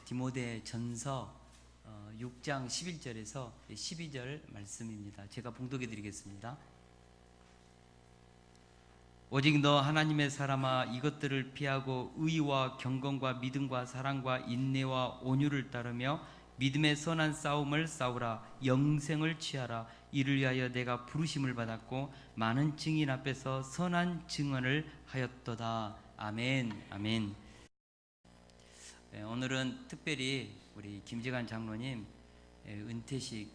디모데전서 6장 11절에서 12절 말씀입니다. 제가 봉독해 드리겠습니다. 오직 너 하나님의 사람아, 이것들을 피하고 의와 경건과 믿음과 사랑과 인내와 온유를 따르며 믿음의 선한 싸움을 싸우라. 영생을 취하라. 이를 위하여 내가 부르심을 받았고 많은 증인 앞에서 선한 증언을 하였도다. 아멘. 아멘. 오늘은 특별히 우리 김재관 장로님 은퇴식을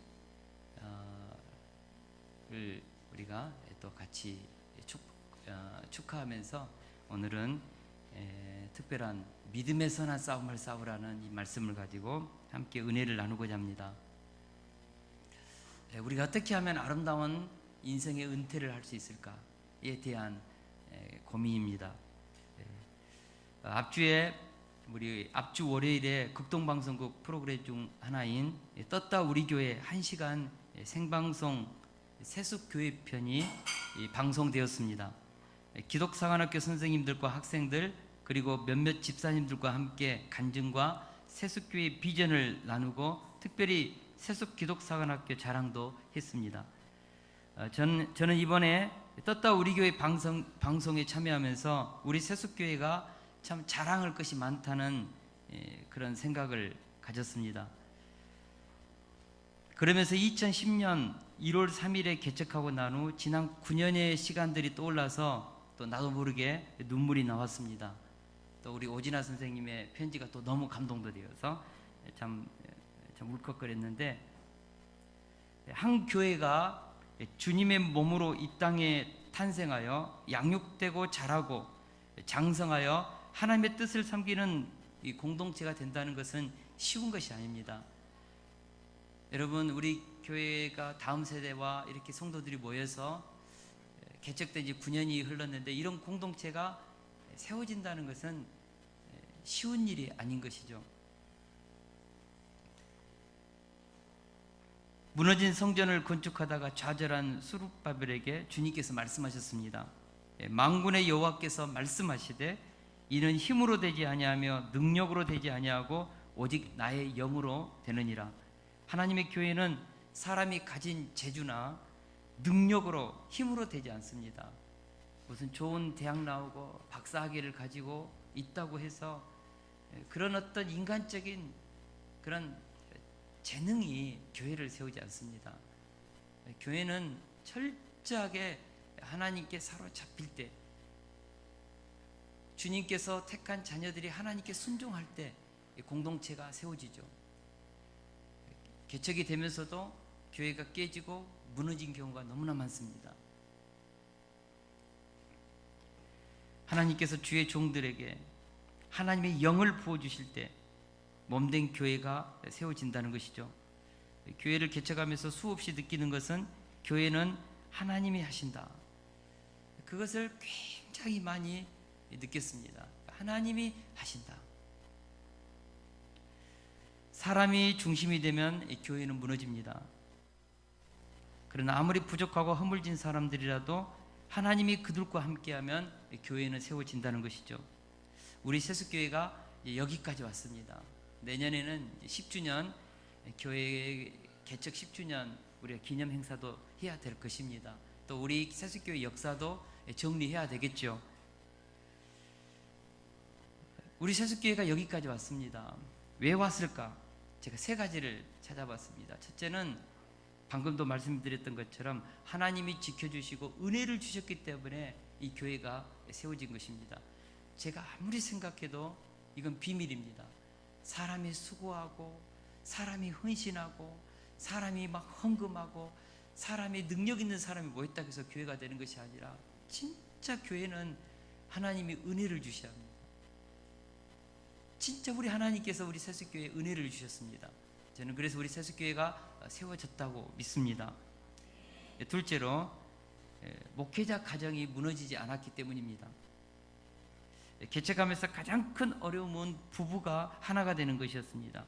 우리가 또 같이 축하하면서 오늘은 특별한 믿음의 선한 싸움을 싸우라는 이 말씀을 가지고 함께 은혜를 나누고자 합니다. 우리가 어떻게 하면 아름다운 인생의 은퇴를 할 수 있을까에 대한 고민입니다. 우리 앞주 월요일에 극동방송국 프로그램 중 하나인 떴다 우리 교회 1시간 생방송 세숫교회 편이 방송되었습니다. 기독사관학교 선생님들과 학생들 그리고 몇몇 집사님들과 함께 간증과 세숫교회 비전을 나누고 특별히 세숫기독사관학교 자랑도 했습니다. 저는 이번에 떴다 우리 교회 방송에 참여하면서 우리 세숫교회가 참 자랑할 것이 많다는 그런 생각을 가졌습니다. 그러면서 2010년 1월 3일에 개척하고 난 후 지난 9년의 시간들이 떠올라서 또 나도 모르게 눈물이 나왔습니다. 또 우리 오진아 선생님의 편지가 또 너무 감동도 되어서 참 울컥거렸는데, 한 교회가 주님의 몸으로 이 땅에 탄생하여 양육되고 자라고 장성하여 하나님의 뜻을 섬기는 이 공동체가 된다는 것은 쉬운 것이 아닙니다. 여러분, 우리 교회가 다음 세대와 이렇게 성도들이 모여서 개척된 지 9년이 흘렀는데 이런 공동체가 세워진다는 것은 쉬운 일이 아닌 것이죠. 무너진 성전을 건축하다가 좌절한 수룹바벨에게 주님께서 말씀하셨습니다. 만군의 여호와께서 말씀하시되 이는 힘으로 되지 아니하며 능력으로 되지 아니하고 오직 나의 영으로 되느니라. 하나님의 교회는 사람이 가진 재주나 능력으로 힘으로 되지 않습니다. 무슨 좋은 대학 나오고 박사학위를 가지고 있다고 해서 그런 어떤 인간적인 그런 재능이 교회를 세우지 않습니다. 교회는 철저하게 하나님께 사로잡힐 때, 주님께서 택한 자녀들이 하나님께 순종할 때 공동체가 세워지죠. 개척이 되면서도 교회가 깨지고 무너진 경우가 너무나 많습니다. 하나님께서 주의 종들에게 하나님의 영을 부어주실 때 몸된 교회가 세워진다는 것이죠. 교회를 개척하면서 수없이 느끼는 것은 교회는 하나님이 하신다. 그것을 굉장히 많이 느꼈습니다. 하나님이 하신다. 사람이 중심이 되면 교회는 무너집니다. 그러나 아무리 부족하고 허물진 사람들이라도 하나님이 그들과 함께하면 교회는 세워진다는 것이죠. 우리 세숫교회가 여기까지 왔습니다. 내년에는 10주년 교회 개척 10주년 우리가 기념 행사도 해야 될 것입니다. 또 우리 세숫교회 역사도 정리해야 되겠죠. 우리 세숫교회가 여기까지 왔습니다. 왜 왔을까? 제가 세 가지를 찾아봤습니다. 첫째는 방금도 말씀드렸던 것처럼 하나님이 지켜주시고 은혜를 주셨기 때문에 이 교회가 세워진 것입니다. 제가 아무리 생각해도 이건 비밀입니다. 사람이 수고하고 사람이 헌신하고 사람이 막 헌금하고 사람이 능력 있는 사람이 모였다고 해서 교회가 되는 것이 아니라 진짜 교회는 하나님이 은혜를 주셔야 합니다. 진짜 우리 하나님께서 우리 세숫교회에 은혜를 주셨습니다. 저는 그래서 우리 세숫교회가 세워졌다고 믿습니다. 둘째로 목회자 가정이 무너지지 않았기 때문입니다. 개척하면서 가장 큰 어려움은 부부가 하나가 되는 것이었습니다.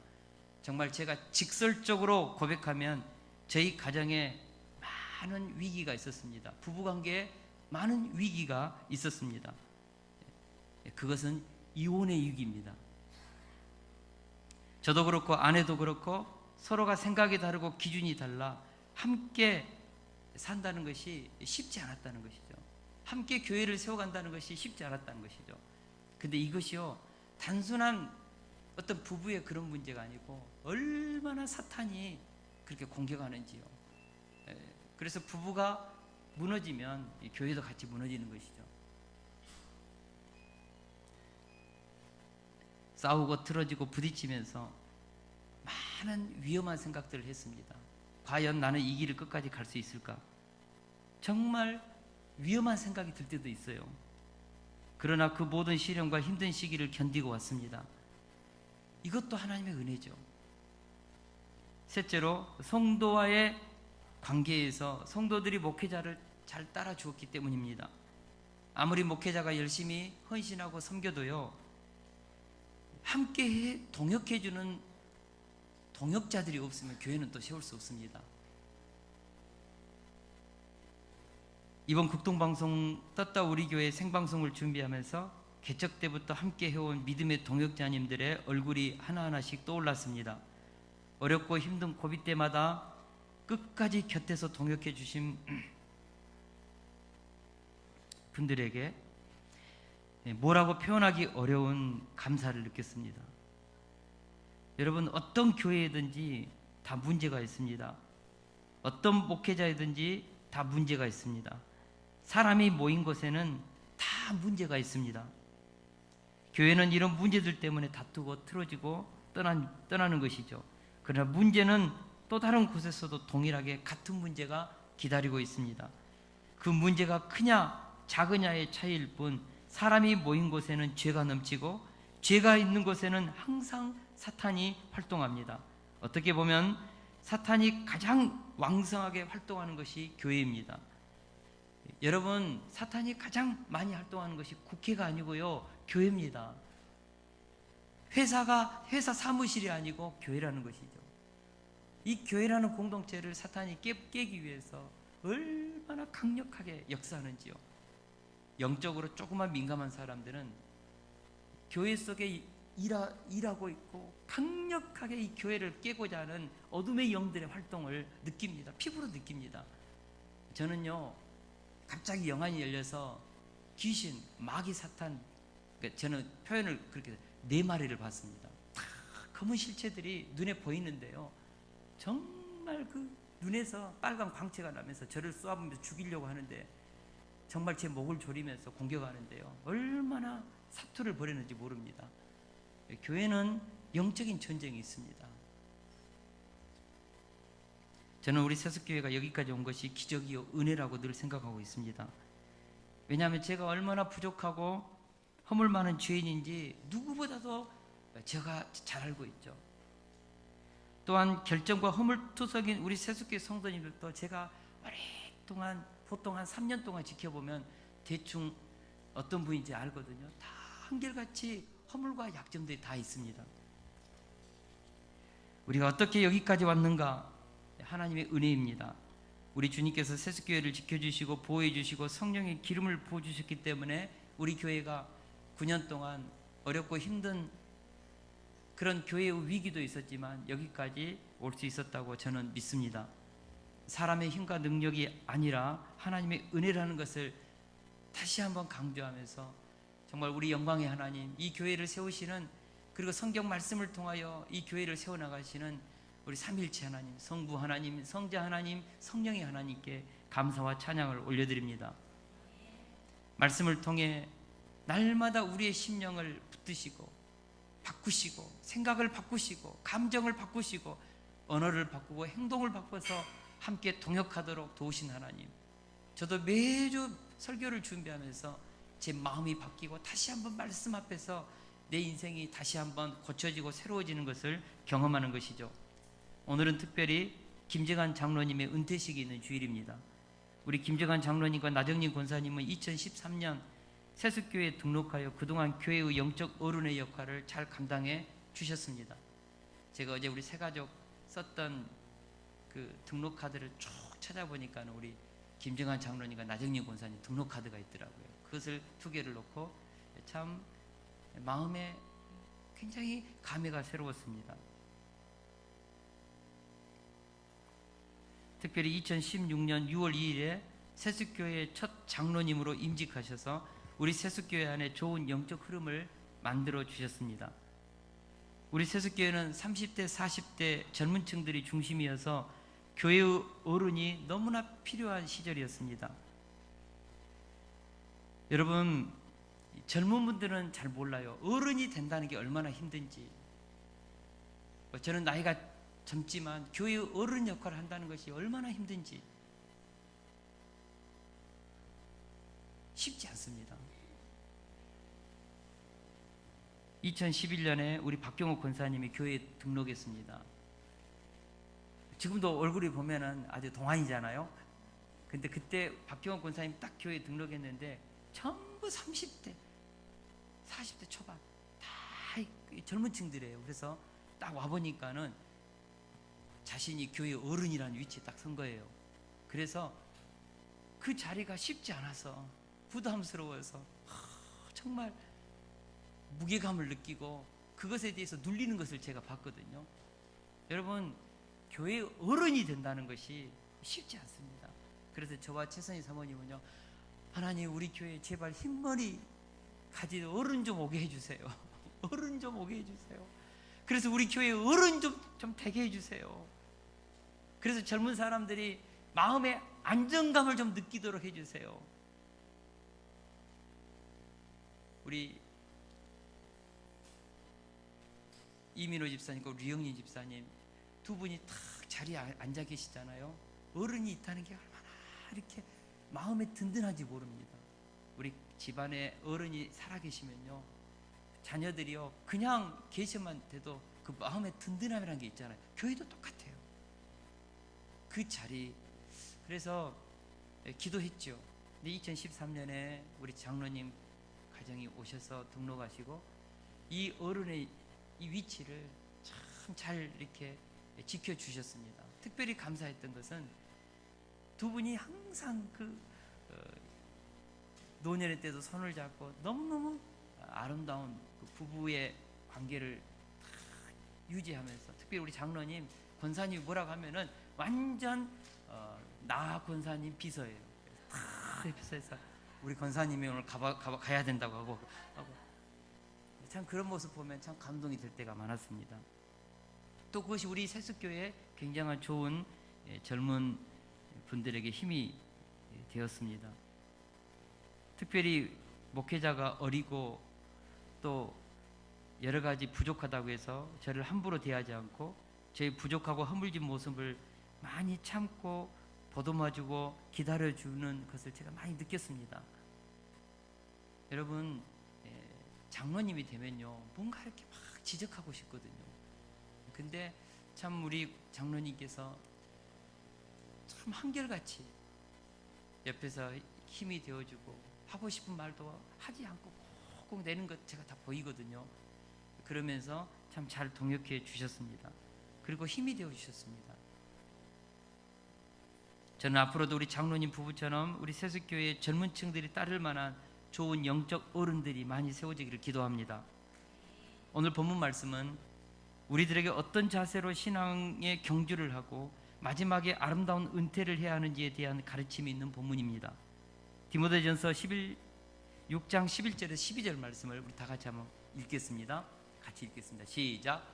정말 제가 직설적으로 고백하면 저희 가정에 많은 위기가 있었습니다. 부부관계에 많은 위기가 있었습니다. 그것은 이혼의 위기입니다. 저도 그렇고 아내도 그렇고 서로가 생각이 다르고 기준이 달라 함께 산다는 것이 쉽지 않았다는 것이죠. 함께 교회를 세워간다는 것이 쉽지 않았다는 것이죠. 근데 이것이요, 단순한 어떤 부부의 그런 문제가 아니고 얼마나 사탄이 그렇게 공격하는지요. 그래서 부부가 무너지면 교회도 같이 무너지는 것이죠. 싸우고 틀어지고 부딪히면서 많은 위험한 생각들을 했습니다. 과연 나는 이 길을 끝까지 갈 수 있을까? 정말 위험한 생각이 들 때도 있어요. 그러나 그 모든 시련과 힘든 시기를 견디고 왔습니다. 이것도 하나님의 은혜죠. 셋째로, 성도와의 관계에서 성도들이 목회자를 잘 따라 주었기 때문입니다. 아무리 목회자가 열심히 헌신하고 섬겨도요, 함께 동역해주는 동역자들이 없으면 교회는 또 세울 수 없습니다. 이번 극동방송 떴다 우리 교회 생방송을 준비하면서 개척 때부터 함께 해온 믿음의 동역자님들의 얼굴이 하나하나씩 떠올랐습니다. 어렵고 힘든 고비 때마다 끝까지 곁에서 동역해 주신 분들에게 뭐라고 표현하기 어려운 감사를 느꼈습니다. 여러분, 어떤 교회이든지 다 문제가 있습니다. 어떤 목회자이든지 다 문제가 있습니다. 사람이 모인 곳에는 다 문제가 있습니다. 교회는 이런 문제들 때문에 다투고 틀어지고 떠나는 것이죠. 그러나 문제는 또 다른 곳에서도 동일하게 같은 문제가 기다리고 있습니다. 그 문제가 크냐 작으냐의 차이일 뿐, 사람이 모인 곳에는 죄가 넘치고 죄가 있는 곳에는 항상 사탄이 활동합니다. 어떻게 보면 사탄이 가장 왕성하게 활동하는 것이 교회입니다. 여러분, 사탄이 가장 많이 활동하는 것이 국회가 아니고요, 교회입니다. 회사 사무실이 아니고 교회라는 것이죠. 이 교회라는 공동체를 사탄이 깨기 위해서 얼마나 강력하게 역사하는지요. 영적으로 조금만 민감한 사람들은 교회 속에 일하고 있고 강력하게 이 교회를 깨고자 하는 어둠의 영들의 활동을 느낍니다. 피부로 느낍니다. 저는요, 갑자기 영안이 열려서 귀신, 마귀, 사탄, 그러니까 저는 표현을 그렇게 4마리를 봤습니다. 다 검은 실체들이 눈에 보이는데요, 정말 그 눈에서 빨간 광채가 나면서 저를 쏘아보면서 죽이려고 하는데, 정말 제 목을 조리면서 공격하는데요, 얼마나 사투를 벌였는지 모릅니다. 교회는 영적인 전쟁이 있습니다. 저는 우리 세속교회가 여기까지 온 것이 기적이요 은혜라고 늘 생각하고 있습니다. 왜냐하면 제가 얼마나 부족하고 허물 많은 죄인인지 누구보다도 제가 잘 알고 있죠. 또한 결정과 허물투석인 우리 세속교회 성도님들도 제가 오랫동안, 보통 한 3년 동안 지켜보면 대충 어떤 분인지 알거든요. 다 한결같이 허물과 약점들이 다 있습니다. 우리가 어떻게 여기까지 왔는가? 하나님의 은혜입니다. 우리 주님께서 세속교회를 지켜주시고 보호해주시고 성령의 기름을 부어주셨기 때문에 우리 교회가 9년 동안 어렵고 힘든 그런 교회의 위기도 있었지만 여기까지 올 수 있었다고 저는 믿습니다. 사람의 힘과 능력이 아니라 하나님의 은혜라는 것을 다시 한번 강조하면서, 정말 우리 영광의 하나님, 이 교회를 세우시는, 그리고 성경 말씀을 통하여 이 교회를 세워나가시는 우리 삼위일체 하나님, 성부 하나님, 성자 하나님, 성령의 하나님께 감사와 찬양을 올려드립니다. 말씀을 통해 날마다 우리의 심령을 붙드시고 바꾸시고 생각을 바꾸시고 감정을 바꾸시고 언어를 바꾸고 행동을 바꿔서 함께 동역하도록 도우신 하나님, 저도 매주 설교를 준비하면서 제 마음이 바뀌고 다시 한번 말씀 앞에서 내 인생이 다시 한번 고쳐지고 새로워지는 것을 경험하는 것이죠. 오늘은 특별히 김재관 장로님의 은퇴식이 있는 주일입니다. 우리 김재관 장로님과 나정님 권사님은 2013년 세숫교회에 등록하여 그동안 교회의 영적 어른의 역할을 잘 감당해 주셨습니다. 제가 어제 우리 새가족 썼던 그 등록 카드를 쭉 찾아보니까 우리 김정환 장로님과 나정님 권사님 등록 카드가 있더라고요. 그것을 2개를 놓고 참 마음에 굉장히 감회가 새로웠습니다. 특별히 2016년 6월 2일에 세숫교회 첫 장로님으로 임직하셔서 우리 세숫교회 안에 좋은 영적 흐름을 만들어 주셨습니다. 우리 세숫교회는 30대, 40대 젊은 층들이 중심이어서 교회의 어른이 너무나 필요한 시절이었습니다. 여러분, 젊은 분들은 잘 몰라요. 어른이 된다는 게 얼마나 힘든지. 저는 나이가 젊지만 교회의 어른 역할을 한다는 것이 얼마나 힘든지 쉽지 않습니다. 2011년에 우리 박경옥 권사님이 교회에 등록했습니다. 지금도 얼굴이 보면은 아주 동안이잖아요. 근데 그때 박경옥 권사님 딱 교회에 등록했는데 전부 30대, 40대 초반 다 젊은 층들이에요. 그래서 딱 와보니까는 자신이 교회 어른이라는 위치에 딱 선 거예요. 그래서 그 자리가 쉽지 않아서 부담스러워서 정말 무게감을 느끼고 그것에 대해서 눌리는 것을 제가 봤거든요. 여러분, 교회 어른이 된다는 것이 쉽지 않습니다. 그래서 저와 최선희 사모님은요, 하나님 우리 교회에 제발 흰머리 가진 어른 좀 오게 해주세요. 어른 좀 오게 해주세요. 그래서 우리 교회에 어른 좀 되게 해주세요. 그래서 젊은 사람들이 마음의 안정감을 좀 느끼도록 해주세요. 우리 이민호 집사님과 류영린 집사님 두 분이 탁 자리에 앉아 계시잖아요. 어른이 있다는 게 얼마나 이렇게 마음에 든든한지 모릅니다. 우리 집안에 어른이 살아계시면요, 자녀들이요 그냥 계셔만 돼도 그 마음에 든든함이라는 게 있잖아요. 교회도 똑같아요. 그 자리. 그래서 기도했죠. 근데 2013년에 우리 장로님 가정이 오셔서 등록하시고 이 어른의 이 위치를 참 잘 이렇게 지켜주셨습니다. 특별히 감사했던 것은 두 분이 항상 노년의 때도 손을 잡고 너무너무 아름다운 그 부부의 관계를 유지하면서, 특별히 우리 장로님, 권사님이 뭐라고 하면은 완전 나 권사님 비서예요. 다 비서에서 우리 권사님이 오늘 가야 된다고 하고 참 그런 모습 보면 참 감동이 될 때가 많았습니다. 또 그것이 우리 세숫교회에 굉장한 좋은 젊은 분들에게 힘이 되었습니다. 특별히 목회자가 어리고 또 여러 가지 부족하다고 해서 저를 함부로 대하지 않고 저의 부족하고 허물진 모습을 많이 참고 보듬어주고 기다려주는 것을 제가 많이 느꼈습니다. 여러분, 장로님이 되면요 뭔가 이렇게 막 지적하고 싶거든요. 근데 참 우리 장로님께서 참 한결같이 옆에서 힘이 되어주고 하고 싶은 말도 하지 않고 꼭 내는 것 제가 다 보이거든요. 그러면서 참 잘 동역해 주셨습니다. 그리고 힘이 되어 주셨습니다. 저는 앞으로도 우리 장로님 부부처럼 우리 세숫교회 젊은 층들이 따를 만한 좋은 영적 어른들이 많이 세워지기를 기도합니다. 오늘 본문 말씀은 우리들에게 어떤 자세로 신앙의 경주를 하고 마지막에 아름다운 은퇴를 해야 하는지에 대한 가르침이 있는 본문입니다. 디모데전서 6장 11절에서 12절 말씀을 우리 다 같이 한번 읽겠습니다. 같이 읽겠습니다. 시작.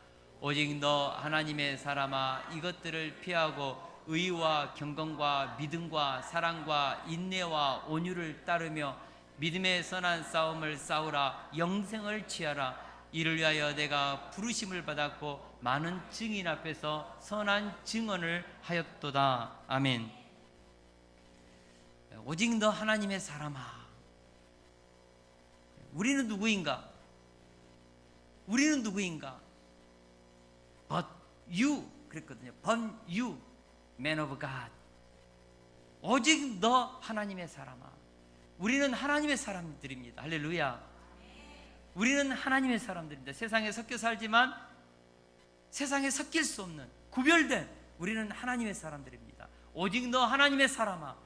오직 너 하나님의 사람아, 이것들을 피하고 의와 경건과 믿음과 사랑과 인내와 온유를 따르며 믿음의 선한 싸움을 싸우라. 영생을 취하라. 이를 위하여 내가 부르심을 받았고 많은 증인 앞에서 선한 증언을 하였도다. 아멘. 오직 너 하나님의 사람아. 우리는 누구인가? 우리는 누구인가? But you 그랬거든요. But you, man of God. 오직 너 하나님의 사람아. 우리는 하나님의 사람들입니다. 할렐루야. 우리는 하나님의 사람들입니다. 세상에 섞여 살지만 세상에 섞일 수 없는 구별된 우리는 하나님의 사람들입니다. 오직 너 하나님의 사람아.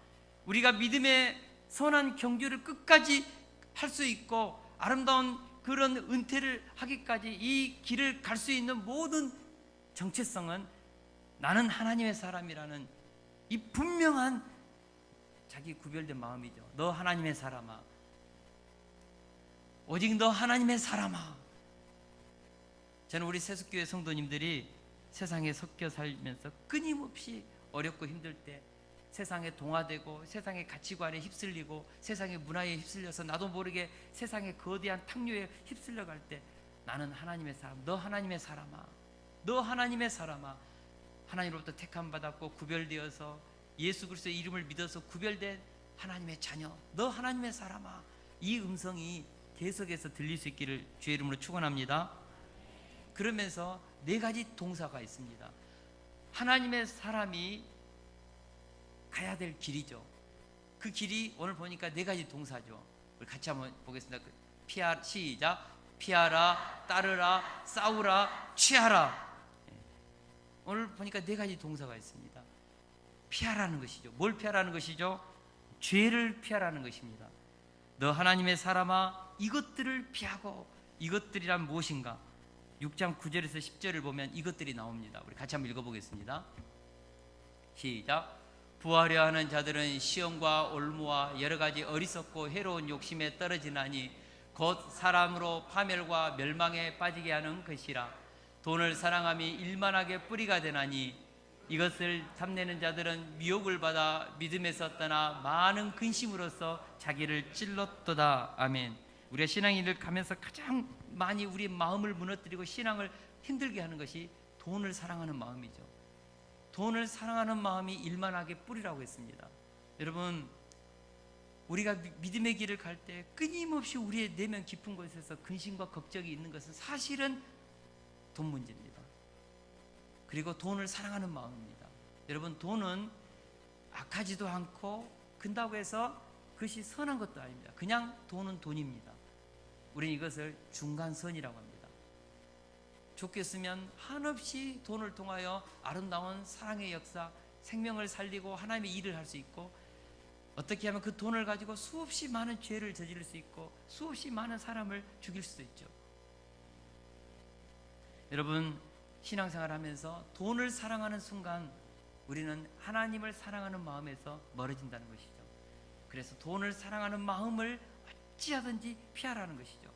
우리가 믿음의 선한 경주를 끝까지 할 수 있고 아름다운 그런 은퇴를 하기까지 이 길을 갈 수 있는 모든 정체성은 나는 하나님의 사람이라는 이 분명한 자기 구별된 마음이죠. 너 하나님의 사람아, 오직 너 하나님의 사람아. 저는 우리 세숫교회 성도님들이 세상에 섞여 살면서 끊임없이 어렵고 힘들 때, 세상에 동화되고 세상의 가치관에 휩쓸리고 세상의 문화에 휩쓸려서 나도 모르게 세상의 거대한 탕류에 휩쓸려 갈 때, 나는 하나님의 사람, 너 하나님의 사람아, 너 하나님의 사람아, 하나님으로부터 택함 받았고 구별되어서 예수 그리스도의 이름을 믿어서 구별된 하나님의 자녀, 너 하나님의 사람아, 이 음성이 계속해서 들릴 수 있기를 주의 이름으로 축원합니다. 그러면서 네 가지 동사가 있습니다. 하나님의 사람이 가야 될 길이죠. 그 길이 오늘 보니까 네 가지 동사죠. 우리 같이 한번 보겠습니다. 시작. 피하라, 따르라, 싸우라, 취하라. 오늘 보니까 네 가지 동사가 있습니다. 피하라는 것이죠. 뭘 피하라는 것이죠? 죄를 피하라는 것입니다. 너 하나님의 사람아, 이것들을 피하고. 이것들이란 무엇인가? 6장 9절에서 10절을 보면 이것들이 나옵니다. 우리 같이 한번 읽어보겠습니다. 시작. 부하려 하는 자들은 시험과 올무와 여러 가지 어리석고 해로운 욕심에 떨어지나니 곧 사람으로 파멸과 멸망에 빠지게 하는 것이라. 돈을 사랑함이 일만하게 뿌리가 되나니 이것을 탐내는 자들은 미혹을 받아 믿음에서 떠나 많은 근심으로써 자기를 찔렀도다. 아멘. 우리가 신앙인을 가면서 가장 많이 우리 마음을 무너뜨리고 신앙을 힘들게 하는 것이 돈을 사랑하는 마음이죠. 돈을 사랑하는 마음이 일만하게 뿌리라고 했습니다. 여러분, 우리가 믿음의 길을 갈 때 끊임없이 우리의 내면 깊은 곳에서 근심과 걱정이 있는 것은 사실은 돈 문제입니다. 그리고 돈을 사랑하는 마음입니다. 여러분, 돈은 악하지도 않고 근다고 해서 그것이 선한 것도 아닙니다. 그냥 돈은 돈입니다. 우리는 이것을 중간선이라고 합니다. 좋게 쓰면 한없이 돈을 통하여 아름다운 사랑의 역사, 생명을 살리고 하나님의 일을 할 수 있고, 어떻게 하면 그 돈을 가지고 수없이 많은 죄를 저지를 수 있고 수없이 많은 사람을 죽일 수도 있죠. 여러분, 신앙생활 하면서 돈을 사랑하는 순간 우리는 하나님을 사랑하는 마음에서 멀어진다는 것이죠. 그래서 돈을 사랑하는 마음을 어찌하든지 피하라는 것이죠.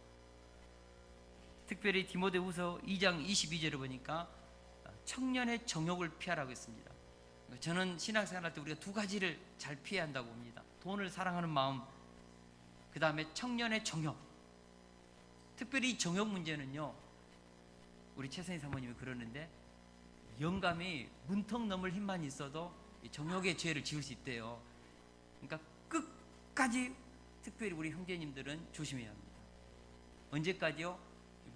특별히 디모데후서 2장 22절을 보니까 청년의 정욕을 피하라고 했습니다. 저는 신앙생활할 때 우리가 두 가지를 잘 피해야 한다고 봅니다. 돈을 사랑하는 마음, 그 다음에 청년의 정욕. 특별히 정욕 문제는요, 우리 최선희 사모님이 그러는데, 영감이 문턱 넘을 힘만 있어도 정욕의 죄를 지을 수 있대요. 그러니까 끝까지, 특별히 우리 형제님들은 조심해야 합니다. 언제까지요?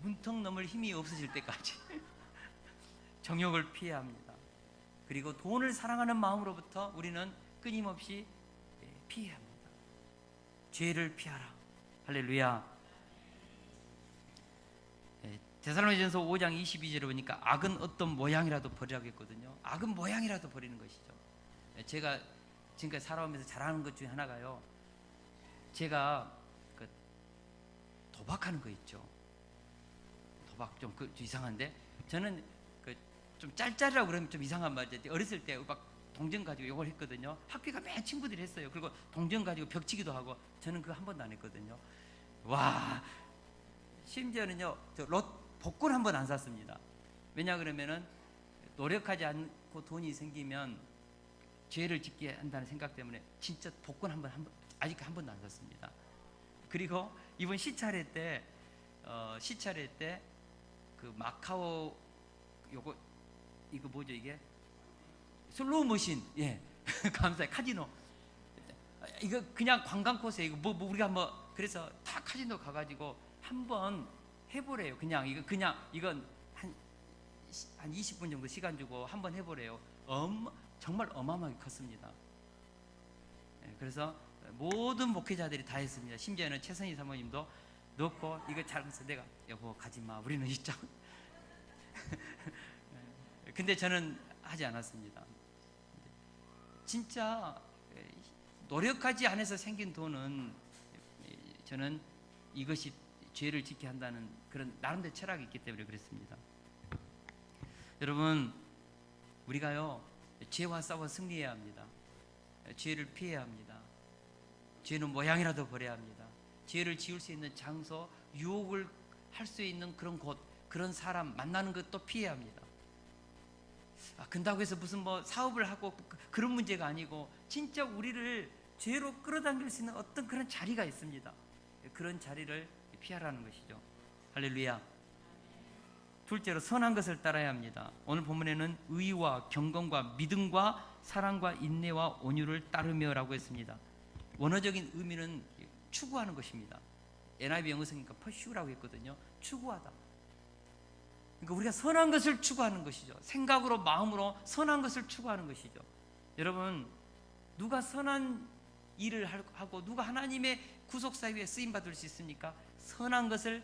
문턱 넘을 힘이 없어질 때까지 정욕을 피해야 합니다. 그리고 돈을 사랑하는 마음으로부터 우리는 끊임없이 피해야 합니다. 죄를 피하라. 할렐루야. 데살로니가전서 5장 22절에 보니까 악은 어떤 모양이라도 버리라고 했거든요. 악은 모양이라도 버리는 것이죠. 제가 지금까지 살아오면서 잘하는 것 중에 하나가요, 제가 도박하는 거 있죠. 도박 좀 이상한데, 저는 좀 짤짤이라고 그러면 좀 이상한 말이죠. 어렸을 때 막 동전 가지고 이걸 했거든요. 학교가 맨 친구들이 했어요. 그리고 동전 가지고 벽치기도 하고, 저는 그거 한 번도 안 했거든요. 와, 심지어는요, 복권 한 번 안 샀습니다. 왜냐 그러면은 노력하지 않고 돈이 생기면 죄를 짓게 한다는 생각 때문에 진짜 복권 아직 한 번도 안 샀습니다. 그리고 이번 시차례 때 그 마카오 이거 뭐죠 이게? 슬로우 머신, 예. 감사해요. 카지노. 이거 그냥 관광 코스에 이거 뭐 우리가 한번, 그래서 다 카지노 가가지고 한번 해보래요. 이건 한 20분 정도 시간 주고 한번 해보래요. 정말 어마어마하게 컸습니다. 예, 그래서 모든 목회자들이 다 했습니다. 심지어는 최선희 사모님도 넣고, 이거 잘해서 내가 여보 가지마, 우리는 있죠. 근데 저는 하지 않았습니다. 진짜 노력하지 않아서 생긴 돈은, 저는 이것이 죄를 짓게 한다는 그런 나름대로 철학이 있기 때문에 그랬습니다. 여러분, 우리가요 죄와 싸워 승리해야 합니다. 죄를 피해야 합니다. 죄는 모양이라도 버려야 합니다. 죄를 지을 수 있는 장소, 유혹을 할 수 있는 그런 곳, 그런 사람 만나는 것도 피해야 합니다. 근다고 해서 무슨 뭐 사업을 하고 그런 문제가 아니고, 진짜 우리를 죄로 끌어당길 수 있는 어떤 그런 자리가 있습니다. 그런 자리를 피하라는 것이죠. 할렐루야. 둘째로 선한 것을 따라야 합니다. 오늘 본문에는 의와 경건과 믿음과 사랑과 인내와 온유를 따르며라고 했습니다. 원어적인 의미는 추구하는 것입니다. NIV 영어 성이니까 pursue라고 했거든요. 추구하다. 그러니까 우리가 선한 것을 추구하는 것이죠. 생각으로, 마음으로 선한 것을 추구하는 것이죠. 여러분, 누가 선한 일을 하고 누가 하나님의 구속사 위에 쓰임받을 수 있습니까? 선한 것을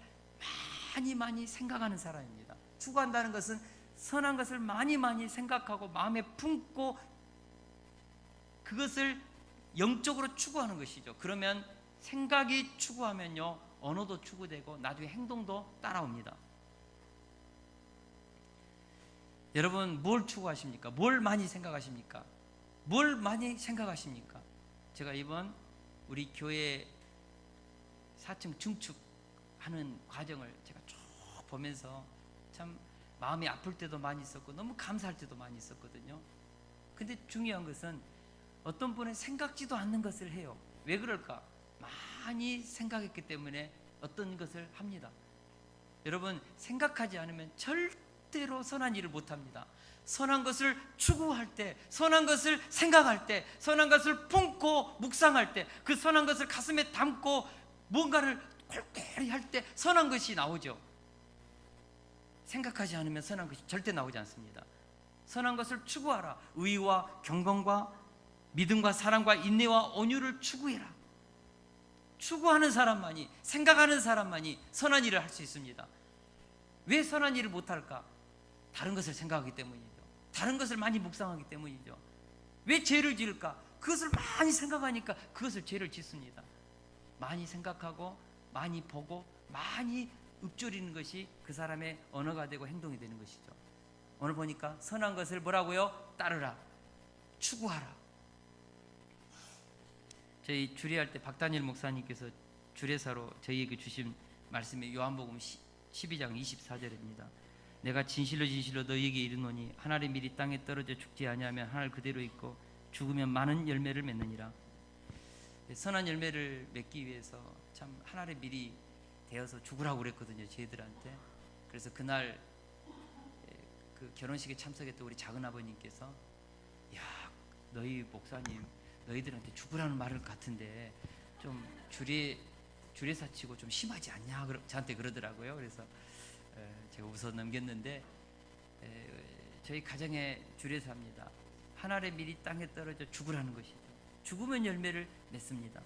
많이 생각하는 사람입니다. 추구한다는 것은 선한 것을 많이 생각하고 마음에 품고 그것을 영적으로 추구하는 것이죠. 그러면 생각이 추구하면요, 언어도 추구되고 나중에 행동도 따라옵니다. 여러분, 뭘 추구하십니까? 뭘 많이 생각하십니까? 뭘 많이 생각하십니까? 제가 이번 우리 교회 4층 증축하는 과정을 제가 쭉 보면서 참 마음이 아플 때도 많이 있었고 너무 감사할 때도 많이 있었거든요. 근데 중요한 것은 어떤 분은 생각지도 않는 것을 해요. 왜 그럴까? 많이 생각했기 때문에 어떤 것을 합니다. 여러분, 생각하지 않으면 절대로 선한 일을 못합니다. 선한 것을 추구할 때, 선한 것을 생각할 때, 선한 것을 품고 묵상할 때, 그 선한 것을 가슴에 담고 뭔가를 콜콜히 할 때 선한 것이 나오죠. 생각하지 않으면 선한 것이 절대 나오지 않습니다. 선한 것을 추구하라. 의와 경건과 믿음과 사랑과 인내와 온유를 추구해라. 추구하는 사람만이, 생각하는 사람만이 선한 일을 할 수 있습니다. 왜 선한 일을 못할까? 다른 것을 생각하기 때문이죠. 다른 것을 많이 묵상하기 때문이죠. 왜 죄를 지을까? 그것을 많이 생각하니까 그것을 죄를 짓습니다. 많이 생각하고 많이 보고 많이 읊조리는 것이 그 사람의 언어가 되고 행동이 되는 것이죠. 오늘 보니까 선한 것을 뭐라고요? 따르라, 추구하라. 저희 주례할 때 박다니엘 목사님께서 주례사로 저희에게 주신 말씀이 요한복음 12장 24절입니다. 내가 진실로 너희에게 이르노니 한 알의 밀이 땅에 떨어져 죽지 아니하면 한 알 그대로 있고 죽으면 많은 열매를 맺느니라. 선한 열매를 맺기 위해서 참 한 알의 밀이 되어서 죽으라고 그랬거든요, 저희들한테. 그래서 그날 그 결혼식에 참석했던 우리 작은 아버님께서, 야, 너희 목사님 너희들한테 죽으라는 말을 같은데 좀 주례사 치고 좀 심하지 않냐, 저한테 그러더라고요. 그래서 제가 웃어 넘겼는데, 저희 가정의 주례사입니다. 한 알의 밀이 땅에 떨어져 죽으라는 것이죠. 죽으면 열매를 맺습니다.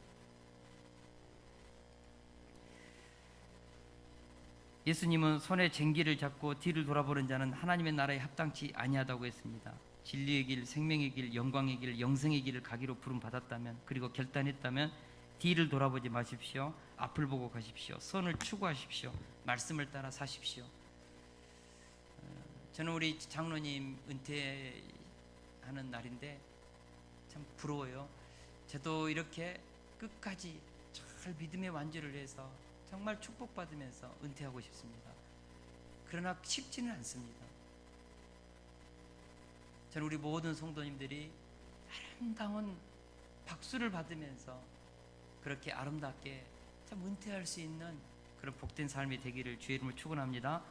예수님은 손에 쟁기를 잡고 뒤를 돌아보는 자는 하나님의 나라에 합당치 아니하다고 했습니다. 진리의 길, 생명의 길, 영광의 길, 영생의 길을 가기로 부름 받았다면, 그리고 결단했다면 뒤를 돌아보지 마십시오. 앞을 보고 가십시오. 선을 추구하십시오. 말씀을 따라 사십시오. 저는 우리 장로님 은퇴하는 날인데 참 부러워요. 저도 이렇게 끝까지 잘 믿음의 완주를 해서 정말 축복받으면서 은퇴하고 싶습니다. 그러나 쉽지는 않습니다. 저는 우리 모든 성도님들이 아름다운 박수를 받으면서 그렇게 아름답게 참 은퇴할 수 있는 그런 복된 삶이 되기를 주의 이름으로 축원합니다.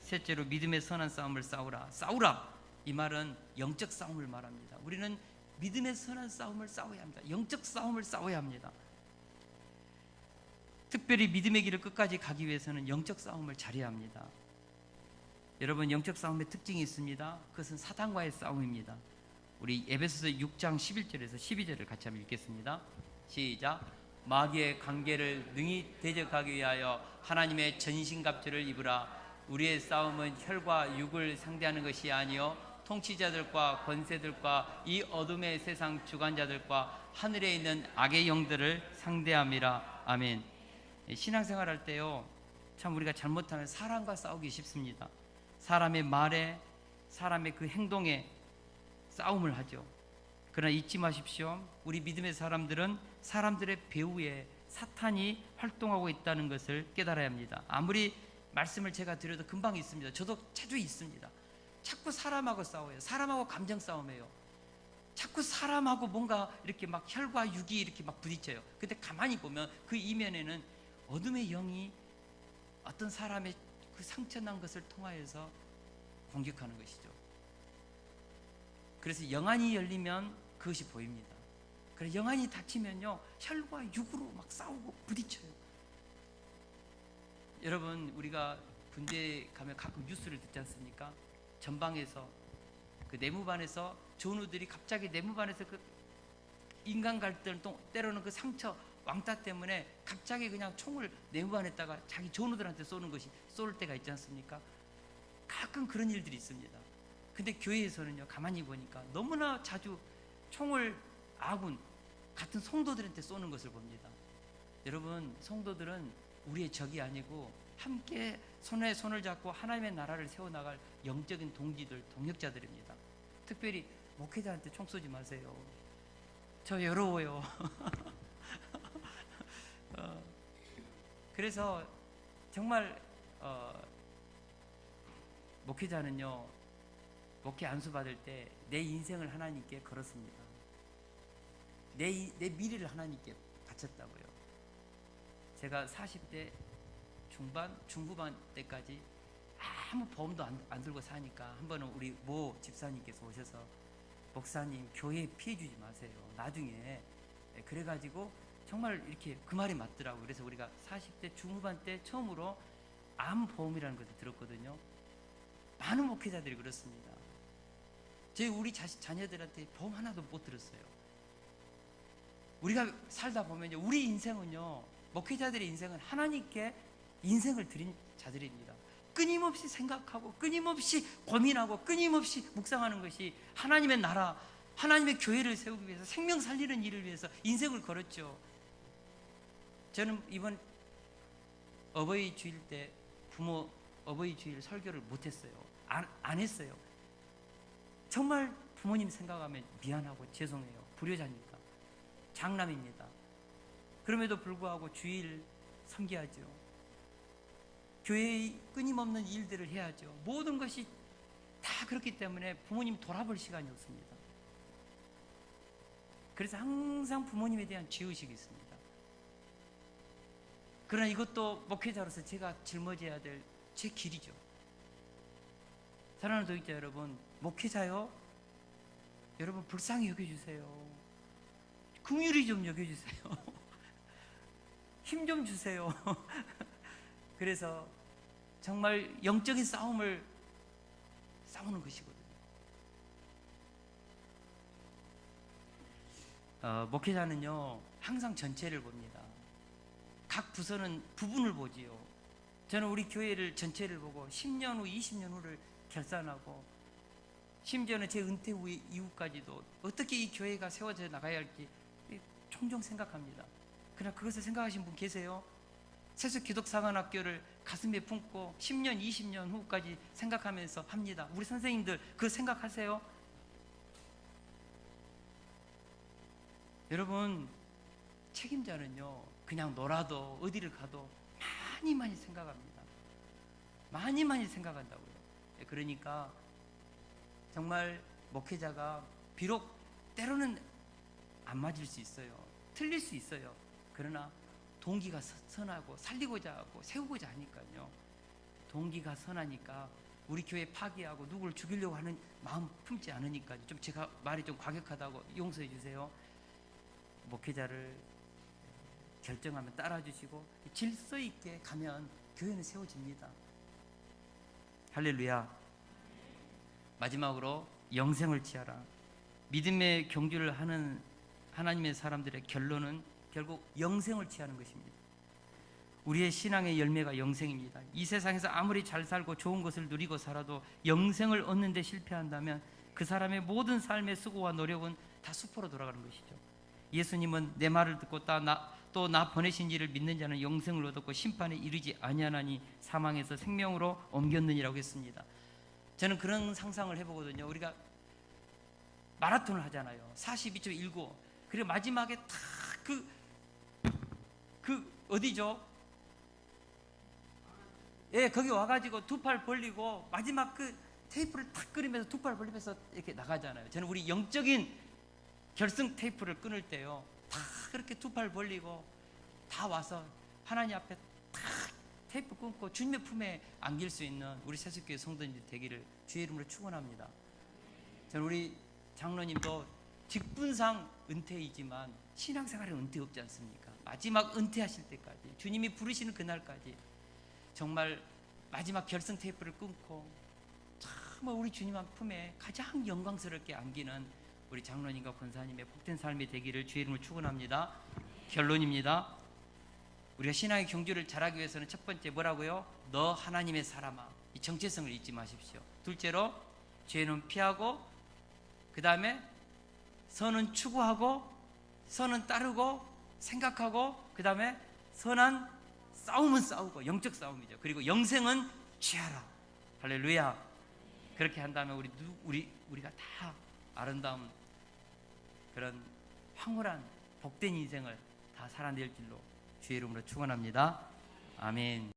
셋째로, 믿음의 선한 싸움을 싸우라. 싸우라, 이 말은 영적 싸움을 말합니다. 우리는 믿음의 선한 싸움을 싸워야 합니다. 영적 싸움을 싸워야 합니다. 특별히 믿음의 길을 끝까지 가기 위해서는 영적 싸움을 잘해야 합니다. 여러분, 영적 싸움의 특징이 있습니다. 그것은 사단과의 싸움입니다. 우리 에베소서 6장 11절에서 12절을 같이 한번 읽겠습니다. 시작. 마귀의 관계를 능히 대적하기 위하여 하나님의 전신갑주를 입으라. 우리의 싸움은 혈과 육을 상대하는 것이 아니요 통치자들과 권세들과 이 어둠의 세상 주관자들과 하늘에 있는 악의 영들을 상대함이라. 아멘. 신앙생활할 때요, 참 우리가 잘못하면 사람과 싸우기 쉽습니다. 사람의 말에, 사람의 그 행동에 싸움을 하죠. 그러나 잊지 마십시오. 우리 믿음의 사람들은 사람들의 배후에 사탄이 활동하고 있다는 것을 깨달아야 합니다. 아무리 말씀을 제가 드려도 금방 있습니다. 저도 자주 있습니다. 자꾸 사람하고 싸워요. 사람하고 감정 싸움해요. 자꾸 사람하고 뭔가 이렇게 막 혈과 육이 이렇게 막 부딪혀요. 근데 가만히 보면 그 이면에는 어둠의 영이 어떤 사람의 그 상처난 것을 통하여서 공격하는 것이죠. 그래서 영안이 열리면 그것이 보입니다. 그래서 영안이 닫히면요, 혈과 육으로 막 싸우고 부딪혀요. 여러분, 우리가 군대에 가면 가끔 뉴스를 듣지 않습니까? 전방에서 그 내무반에서 전우들이 갑자기 내무반에서 그 인간 갈등, 때로는 그 상처 왕따 때문에 갑자기 그냥 총을 내무반에다가 자기 전우들한테 쏠 때가 있지 않습니까? 가끔 그런 일들이 있습니다. 근데 교회에서는요, 가만히 보니까 너무나 자주 총을 아군 같은 성도들한테 쏘는 것을 봅니다. 여러분, 성도들은 우리의 적이 아니고 함께 손에 손을 잡고 하나님의 나라를 세워나갈 영적인 동지들, 동역자들입니다. 특별히 목회자한테 총 쏘지 마세요. 저 외로워요. 그래서 정말 목회자는요, 목회 안수 받을 때 내 인생을 하나님께 걸었습니다. 내 미래를 하나님께 바쳤다고요. 제가 40대 중후반 때까지 아무 보험도 안 들고 사니까 한 번은 우리 모 집사님께서 오셔서, 목사님 교회에 피해 주지 마세요. 나중에. 그래가지고 정말 이렇게 그 말이 맞더라고요. 그래서 우리가 40대 중후반 때 처음으로 암보험이라는 것을 들었거든요. 많은 목회자들이 그렇습니다. 우리 자녀들한테 보험 하나도 못 들었어요. 우리가 살다 보면요, 우리 인생은요, 목회자들의 인생은 하나님께 인생을 드린 자들입니다. 끊임없이 생각하고 끊임없이 고민하고 끊임없이 묵상하는 것이 하나님의 나라, 하나님의 교회를 세우기 위해서, 생명 살리는 일을 위해서 인생을 걸었죠. 저는 이번 어버이 주일 때 부모 어버이 주일 설교를 못했어요. 안 했어요. 정말 부모님 생각하면 미안하고 죄송해요. 불효자니까. 장남입니다. 그럼에도 불구하고 주일 섬겨야죠. 교회의 끊임없는 일들을 해야죠. 모든 것이 다 그렇기 때문에 부모님 돌아볼 시간이 없습니다. 그래서 항상 부모님에 대한 죄의식이 있습니다. 그러나 이것도 목회자로서 제가 짊어져야 될 제 길이죠. 사랑하는 동역자 여러분, 목회자요, 여러분 불쌍히 여겨주세요. 긍휼히 좀 여겨주세요. 힘 좀 주세요. 그래서 정말 영적인 싸움을 싸우는 것이거든요. 목회자는요, 항상 전체를 봅니다. 각 부서는 부분을 보지요. 저는 우리 교회를 전체를 보고 10년 후, 20년 후를 결산하고, 심지어는 제 은퇴 이후까지도 어떻게 이 교회가 세워져 나가야 할지 종종 생각합니다. 그러나 그것을 생각하신 분 계세요? 세속 기독사관학교를 가슴에 품고 10년, 20년 후까지 생각하면서 합니다. 우리 선생님들 그거 생각하세요? 여러분, 책임자는요, 그냥 놀아도 어디를 가도 많이 생각합니다. 많이 생각한다고요. 그러니까 정말 목회자가 비록 때로는 안 맞을 수 있어요. 틀릴 수 있어요. 그러나 동기가 선하고 살리고자 하고 세우고자 하니까요. 동기가 선하니까 우리 교회 파괴하고 누구를 죽이려고 하는 마음 품지 않으니까, 좀 제가 말이 좀 과격하다고 용서해 주세요. 목회자를 결정하면 따라주시고 질서 있게 가면 교회는 세워집니다. 할렐루야. 마지막으로 영생을 취하라. 믿음의 경주를 하는 하나님의 사람들의 결론은 결국 영생을 취하는 것입니다. 우리의 신앙의 열매가 영생입니다. 이 세상에서 아무리 잘 살고 좋은 것을 누리고 살아도 영생을 얻는 데 실패한다면 그 사람의 모든 삶의 수고와 노력은 다 수포로 돌아가는 것이죠. 예수님은 내 말을 듣고 또 나 보내신 이를 믿는 자는 영생을 얻었고 심판에 이르지 아니하나니 사망에서 생명으로 옮겼느니라고 했습니다. 저는 그런 상상을 해보거든요. 우리가 마라톤을 하잖아요. 42.19. 그리고 마지막에 탁 어디죠? 예, 거기 와가지고 두 팔 벌리고 마지막 그 테이프를 탁 끊으면서 두 팔 벌리면서 이렇게 나가잖아요. 저는 우리 영적인 결승 테이프를 끊을 때요, 다 그렇게 두 팔 벌리고 다 와서 하나님 앞에 탁 테이프 끊고 주님의 품에 안길 수 있는 우리 세속교회 성도님들 되기를 주의 이름으로 축원합니다. 저는 우리 장로님도 직분상 은퇴이지만 신앙생활은 은퇴 없지 않습니까? 마지막 은퇴하실 때까지, 주님이 부르시는 그날까지 정말 마지막 결승 테이프를 끊고 정말 우리 주님 품에 가장 영광스럽게 안기는 우리 장로님과 권사님의 복된 삶이 되기를 주의 이름으로 축원합니다. 결론입니다. 우리가 신앙의 경주를 잘하기 위해서는 첫 번째 뭐라고요? 너 하나님의 사람아, 이 정체성을 잊지 마십시오. 둘째로 죄는 피하고, 그 다음에 선은 추구하고, 선은 따르고 생각하고, 그 다음에 선한 싸움은 싸우고, 영적 싸움이죠. 그리고 영생은 취하라. 할렐루야. 그렇게 한다면 우리가 다 아름다운 그런 황홀한 복된 인생을 다 살아낼 줄로 주의 이름으로 축원합니다. 아멘.